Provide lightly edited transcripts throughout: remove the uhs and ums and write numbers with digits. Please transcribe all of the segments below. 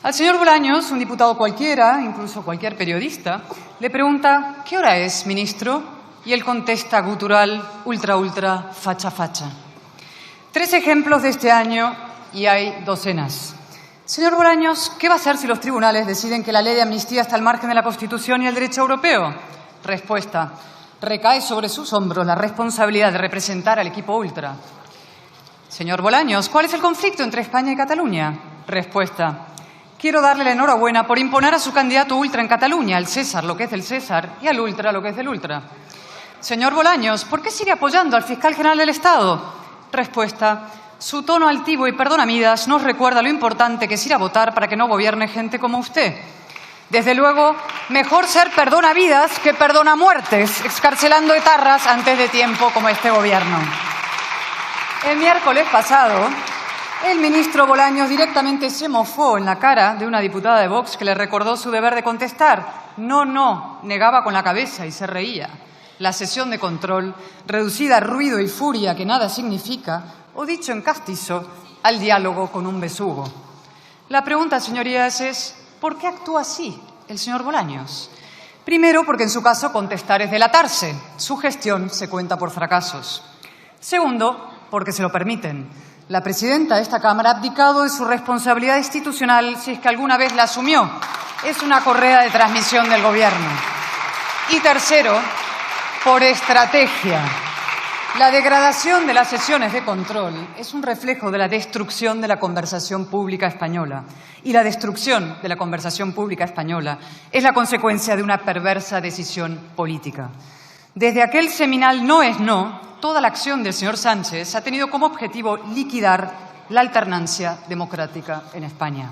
Al señor Bolaños, un diputado cualquiera, incluso cualquier periodista, le pregunta ¿qué hora es, ministro? Y él contesta gutural, ultra, facha. 3 ejemplos de este año y hay docenas. Señor Bolaños, ¿qué va a hacer si los tribunales deciden que la ley de amnistía está al margen de la Constitución y el derecho europeo? Respuesta. Recae sobre sus hombros la responsabilidad de representar al equipo ultra. Señor Bolaños, ¿cuál es el conflicto entre España y Cataluña? Respuesta. Quiero darle la enhorabuena por imponer a su candidato ultra en Cataluña, al César lo que es del César y al ultra lo que es del ultra. Señor Bolaños, ¿por qué sigue apoyando al fiscal general del Estado? Respuesta. Su tono altivo y perdonamidas nos recuerda lo importante que es ir a votar para que no gobierne gente como usted. Desde luego, mejor ser perdonavidas que perdona muertes, excarcelando etarras antes de tiempo como este gobierno. El miércoles pasado, el ministro Bolaños directamente se mofó en la cara de una diputada de Vox que le recordó su deber de contestar. No, negaba con la cabeza y se reía. La sesión de control, reducida a ruido y furia que nada significa, o dicho en castizo, al diálogo con un besugo. La pregunta, señorías, es ¿por qué actúa así el señor Bolaños? Primero, porque en su caso contestar es delatarse. Su gestión se cuenta por fracasos. Segundo, porque se lo permiten. La presidenta de esta Cámara ha abdicado de su responsabilidad institucional, si es que alguna vez la asumió. Es una correa de transmisión del Gobierno. Y tercero, por estrategia. La degradación de las sesiones de control es un reflejo de la destrucción de la conversación pública española. Y la destrucción de la conversación pública española es la consecuencia de una perversa decisión política. Desde aquel seminal No es no, toda la acción del señor Sánchez ha tenido como objetivo liquidar la alternancia democrática en España.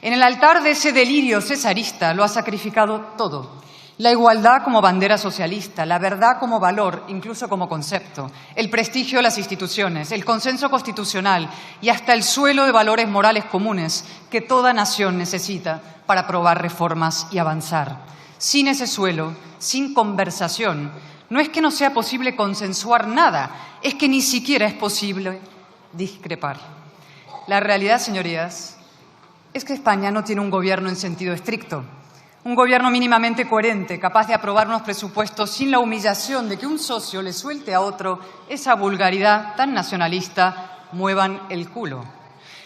En el altar de ese delirio cesarista lo ha sacrificado todo. La igualdad como bandera socialista, la verdad como valor, incluso como concepto, el prestigio de las instituciones, el consenso constitucional y hasta el suelo de valores morales comunes que toda nación necesita para aprobar reformas y avanzar. Sin ese suelo, sin conversación, no es que no sea posible consensuar nada, es que ni siquiera es posible discrepar. La realidad, señorías, es que España no tiene un gobierno en sentido estricto. Un gobierno mínimamente coherente, capaz de aprobar unos presupuestos sin la humillación de que un socio le suelte a otro esa vulgaridad tan nacionalista, muevan el culo.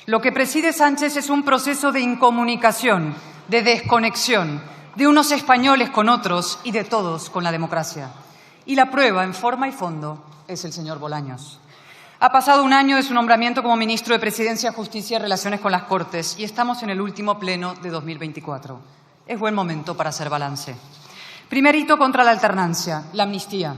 Lo que preside Sánchez es un proceso de incomunicación, de desconexión, de unos españoles con otros y de todos con la democracia. Y la prueba, en forma y fondo, es el señor Bolaños. Ha pasado un año de su nombramiento como ministro de Presidencia, Justicia y Relaciones con las Cortes y estamos en el último pleno de 2024. Es buen momento para hacer balance. Primer hito contra la alternancia, la amnistía.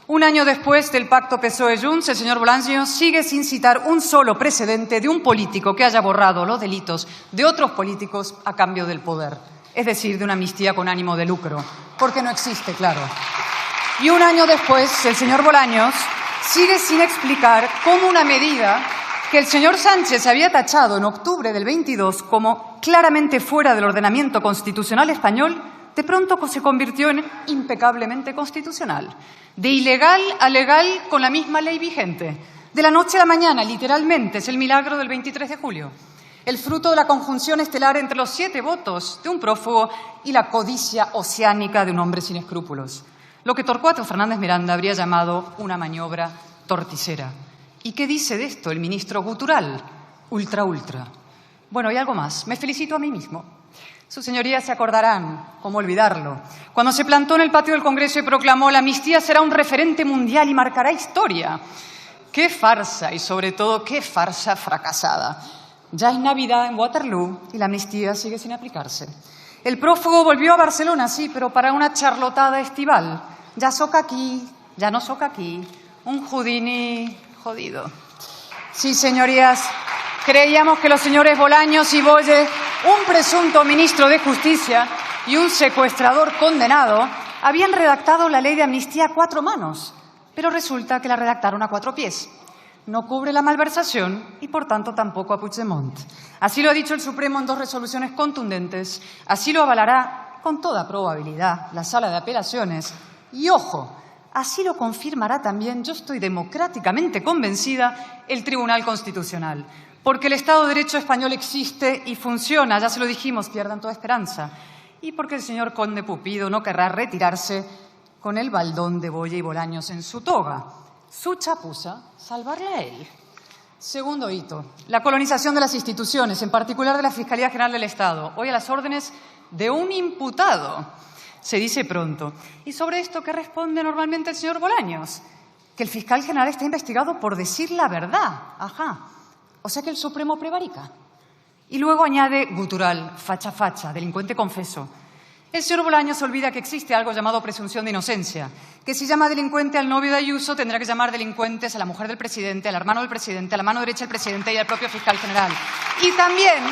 Un año después del pacto PSOE-Junts, el señor Bolaños sigue sin citar un solo precedente de un político que haya borrado los delitos de otros políticos a cambio del poder. Es decir, de una amnistía con ánimo de lucro, porque no existe, claro. Y un año después, el señor Bolaños sigue sin explicar cómo una medida que el señor Sánchez había tachado en octubre del 22 como claramente fuera del ordenamiento constitucional español, de pronto se convirtió en impecablemente constitucional. De ilegal a legal con la misma ley vigente. De la noche a la mañana, literalmente, es el milagro del 23 de julio. El fruto de la conjunción estelar entre los 7 votos de un prófugo y la codicia oceánica de un hombre sin escrúpulos. Lo que Torcuato Fernández Miranda habría llamado una maniobra torticera. ¿Y qué dice de esto el ministro gutural? Ultra. Bueno, y algo más. Me felicito a mí mismo. Sus señorías se acordarán, cómo olvidarlo, cuando se plantó en el patio del Congreso y proclamó la amnistía será un referente mundial y marcará historia. ¡Qué farsa! Y sobre todo, ¡qué farsa fracasada! Ya es Navidad en Waterloo y la amnistía sigue sin aplicarse. El prófugo volvió a Barcelona, sí, pero para una charlotada estival. Ya soca aquí, ya no soca aquí. Un Houdini jodido. Sí, señorías, creíamos que los señores Bolaños y Boye, un presunto ministro de Justicia y un secuestrador condenado, habían redactado la ley de amnistía a 4 manos, pero resulta que la redactaron a 4 pies. No cubre la malversación y, por tanto, tampoco a Puigdemont. Así lo ha dicho el Supremo en 2 resoluciones contundentes, así lo avalará con toda probabilidad la Sala de Apelaciones y, ojo, así lo confirmará también, yo estoy democráticamente convencida, el Tribunal Constitucional. porque el Estado de Derecho español existe y funciona, ya se lo dijimos, pierdan toda esperanza, y porque el señor conde Pupido no querrá retirarse con el baldón de Boya y Bolaños en su toga. Su chapuza, salvarle a él. Segundo hito, la colonización de las instituciones, en particular de la Fiscalía General del Estado, hoy a las órdenes de un imputado, se dice pronto. Y sobre esto, ¿qué responde normalmente el señor Bolaños? Que el fiscal general está investigado por decir la verdad. Ajá. O sea que el Supremo prevarica. Y luego añade gutural, facha facha, delincuente confeso. El señor Bolaños olvida que existe algo llamado presunción de inocencia, que si llama delincuente al novio de Ayuso, tendrá que llamar delincuentes a la mujer del presidente, al hermano del presidente, a la mano derecha del presidente y al propio fiscal general. Y también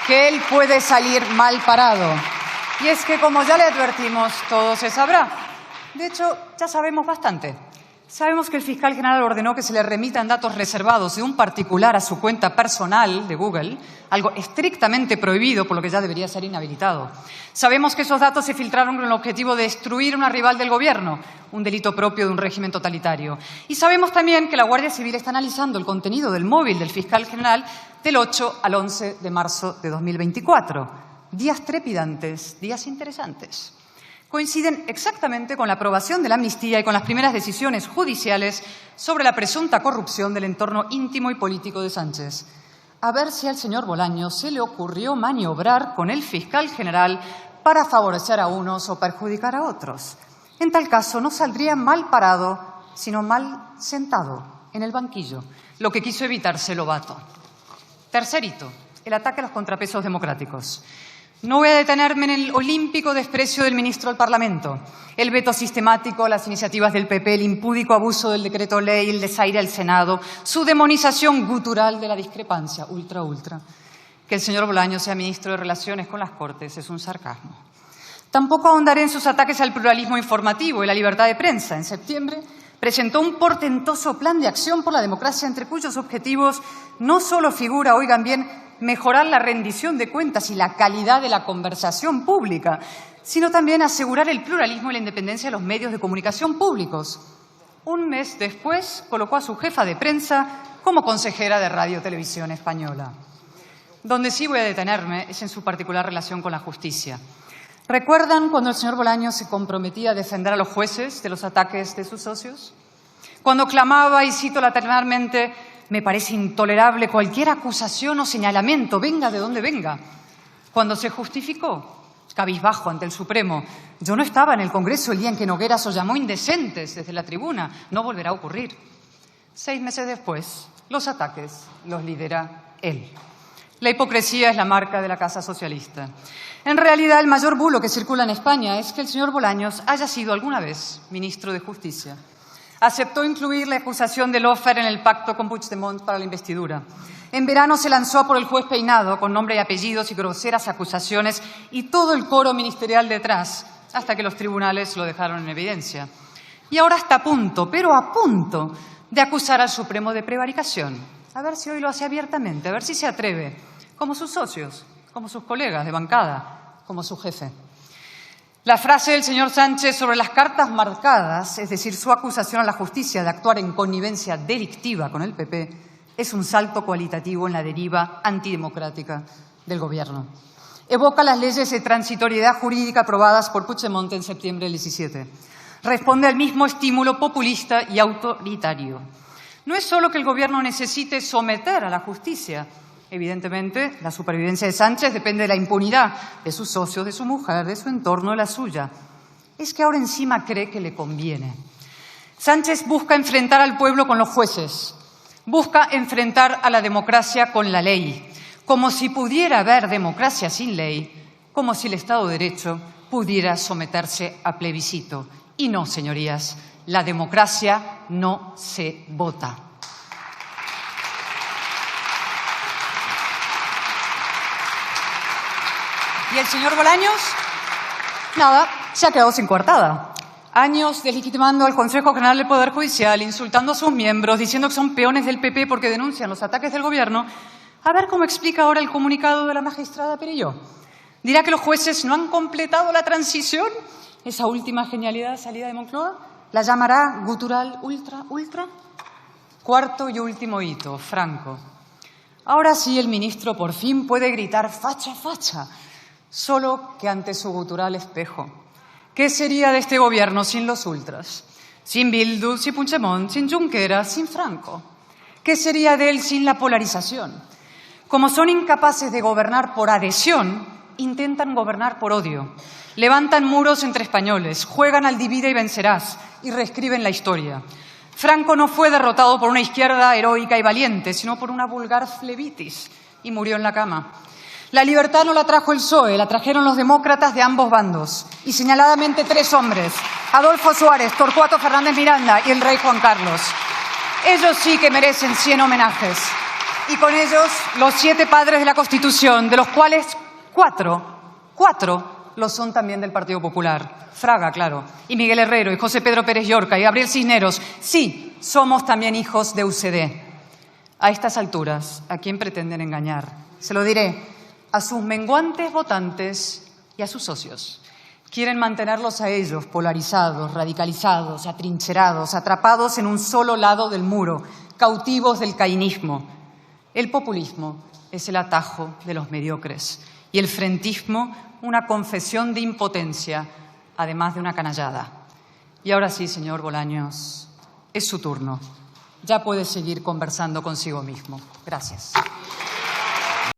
que él puede salir mal parado. Y es que, como ya le advertimos, todo se sabrá. De hecho, ya sabemos bastante. Sabemos que el fiscal general ordenó que se le remitan datos reservados de un particular a su cuenta personal de Google, algo estrictamente prohibido, por lo que ya debería ser inhabilitado. Sabemos que esos datos se filtraron con el objetivo de destruir una rival del gobierno, un delito propio de un régimen totalitario. Y sabemos también que la Guardia Civil está analizando el contenido del móvil del fiscal general del 8 al 11 de marzo de 2024. Días trepidantes, días interesantes. Coinciden exactamente con la aprobación de la amnistía y con las primeras decisiones judiciales sobre la presunta corrupción del entorno íntimo y político de Sánchez. A ver si al señor Bolaños se le ocurrió maniobrar con el fiscal general para favorecer a unos o perjudicar a otros. En tal caso, no saldría mal parado, sino mal sentado en el banquillo, lo que quiso evitarse Lobato. Tercer hito, el ataque a los contrapesos democráticos. No voy a detenerme en el olímpico desprecio del ministro al Parlamento, el veto sistemático a las iniciativas del PP, el impúdico abuso del decreto ley, el desaire al Senado, su demonización gutural de la discrepancia, ultra. Que el señor Bolaños sea ministro de Relaciones con las Cortes es un sarcasmo. Tampoco ahondaré en sus ataques al pluralismo informativo y la libertad de prensa. En septiembre presentó un portentoso plan de acción por la democracia, entre cuyos objetivos no solo figura, oigan bien, mejorar la rendición de cuentas y la calidad de la conversación pública, sino también asegurar el pluralismo y la independencia de los medios de comunicación públicos. Un mes después colocó a su jefa de prensa como consejera de Radio Televisión Española. Donde sí voy a detenerme es en su particular relación con la justicia. ¿Recuerdan cuando el señor Bolaños se comprometía a defender a los jueces de los ataques de sus socios? Cuando clamaba, y cito lateralmente, me parece intolerable cualquier acusación o señalamiento, venga de donde venga. Cuando se justificó, cabizbajo ante el Supremo, yo no estaba en el Congreso el día en que Nogueras os llamó indecentes desde la tribuna, no volverá a ocurrir. 6 meses después, los ataques los lidera él. La hipocresía es la marca de la Casa Socialista. En realidad, el mayor bulo que circula en España es que el señor Bolaños haya sido alguna vez ministro de Justicia. Aceptó incluir la acusación de Lawfare en el pacto con Puigdemont para la investidura. En verano se lanzó por el juez Peinado con nombre y apellidos y groseras acusaciones y todo el coro ministerial detrás, hasta que los tribunales lo dejaron en evidencia. Y ahora está a punto, pero a punto, de acusar al Supremo de prevaricación. A ver si hoy lo hace abiertamente, a ver si se atreve, como sus socios, como sus colegas de bancada, como su jefe. La frase del señor Sánchez sobre las cartas marcadas, es decir, su acusación a la justicia de actuar en connivencia delictiva con el PP, es un salto cualitativo en la deriva antidemocrática del Gobierno. Evoca las leyes de transitoriedad jurídica aprobadas por Puigdemont en septiembre del 17. Responde al mismo estímulo populista y autoritario. No es solo que el Gobierno necesite someter a la justicia. Evidentemente, la supervivencia de Sánchez depende de la impunidad de sus socios, de su mujer, de su entorno, de la suya. Es que ahora encima cree que le conviene. Sánchez busca enfrentar al pueblo con los jueces, busca enfrentar a la democracia con la ley, como si pudiera haber democracia sin ley, como si el Estado de Derecho pudiera someterse a plebiscito. Y no, señorías, la democracia no se vota. ¿Y el señor Bolaños? Nada, se ha quedado sin coartada. Años deslegitimando al Consejo General del Poder Judicial, insultando a sus miembros, diciendo que son peones del PP porque denuncian los ataques del Gobierno. A ver cómo explica ahora el comunicado de la magistrada Perelló. ¿Dirá que los jueces no han completado la transición? Esa última genialidad salida de Moncloa. ¿La llamará gutural ultra? Cuarto y último hito, Franco. Ahora sí el ministro por fin puede gritar facha, facha, solo que ante su gutural espejo. ¿Qué sería de este gobierno sin los ultras? Sin Bildu, sin Puigdemont, sin Junqueras, sin Franco. ¿Qué sería de él sin la polarización? Como son incapaces de gobernar por adhesión, intentan gobernar por odio. Levantan muros entre españoles, juegan al divide y vencerás y reescriben la historia. Franco no fue derrotado por una izquierda heroica y valiente, sino por una vulgar flebitis, y murió en la cama. La libertad no la trajo el PSOE, la trajeron los demócratas de ambos bandos, y señaladamente 3 hombres, Adolfo Suárez, Torcuato Fernández Miranda y el rey Juan Carlos. Ellos sí que merecen 100 homenajes, y con ellos los 7 padres de la Constitución, de los cuales 4 lo son también del Partido Popular. Fraga, claro, y Miguel Herrero, y José Pedro Pérez Llorca, y Gabriel Cisneros. Sí, somos también hijos de UCD. A estas alturas, ¿a quién pretenden engañar? Se lo diré, a sus menguantes votantes y a sus socios. Quieren mantenerlos a ellos polarizados, radicalizados, atrincherados, atrapados en un solo lado del muro, cautivos del cainismo. El populismo es el atajo de los mediocres y el frentismo una confesión de impotencia, además de una canallada. Y ahora sí, señor Bolaños, es su turno. Ya puede seguir conversando consigo mismo. Gracias.